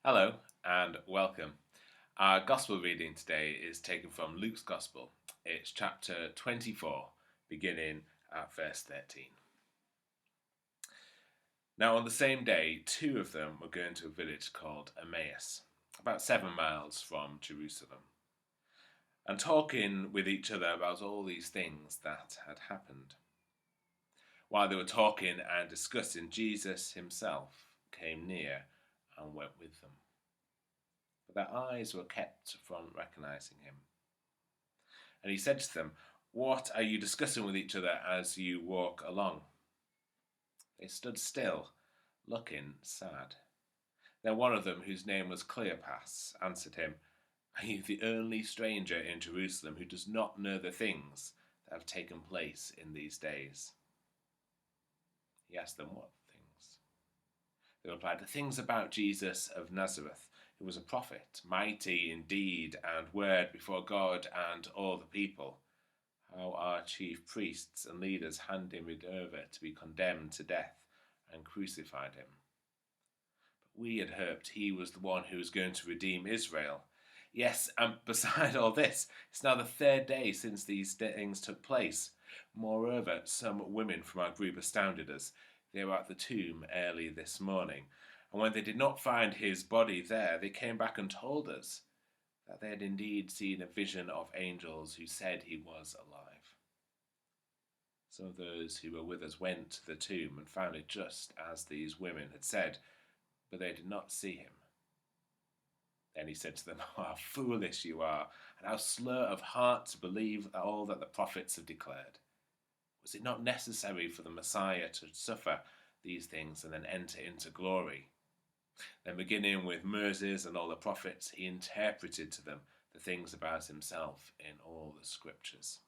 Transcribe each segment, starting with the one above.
Hello and welcome. Our Gospel reading today is taken from Luke's Gospel. It's chapter 24, beginning at verse 13. Now, on the same day, two of them were going to a village called Emmaus, about 7 miles from Jerusalem, and talking with each other about all these things that had happened. While they were talking and discussing, Jesus himself came near and went with them. But their eyes were kept from recognizing him. And he said to them, "What are you discussing with each other as you walk along?" They stood still, looking sad. Then one of them, whose name was Cleopas, answered him, "Are you the only stranger in Jerusalem who does not know the things that have taken place in these days?" He asked them, "What things?" They replied, "The things about Jesus of Nazareth, who was a prophet, mighty in deed and word before God and all the people. How our chief priests and leaders handed him over to be condemned to death and crucified him. But we had hoped he was the one who was going to redeem Israel. Yes, and beside all this, it's now the third day since these things took place. Moreover, some women from our group astounded us. They were at the tomb early this morning, and when they did not find his body there, they came back and told us that they had indeed seen a vision of angels who said he was alive. Some of those who were with us went to the tomb and found it just as these women had said, but they did not see him." Then he said to them, "How foolish you are, and how slow of heart to believe all that the prophets have declared. Was it not necessary for the Messiah to suffer these things and then enter into glory?" Then, beginning with Moses and all the prophets, he interpreted to them the things about himself in all the scriptures.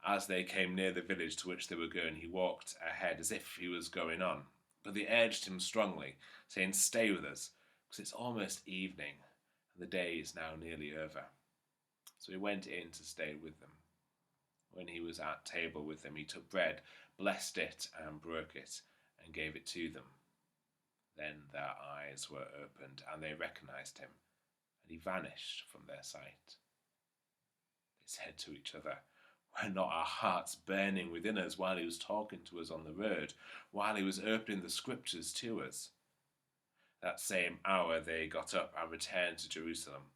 As they came near the village to which they were going, he walked ahead as if he was going on. But they urged him strongly, saying, "Stay with us, because it's almost evening, and the day is now nearly over." So he went in to stay with them. When he was at table with them, he took bread, blessed it, and broke it, and gave it to them. Then their eyes were opened, and they recognized him, and he vanished from their sight. They said to each other, "Were not our hearts burning within us while he was talking to us on the road, while he was opening the scriptures to us?" That same hour they got up and returned to Jerusalem,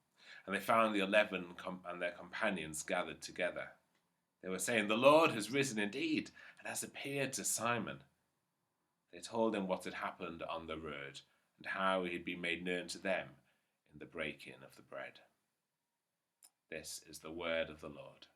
and they found the 11 and their companions gathered together. They were saying, "The Lord has risen indeed, and has appeared to Simon." They told him what had happened on the road, and how he had been made known to them in the breaking of the bread. This is the word of the Lord.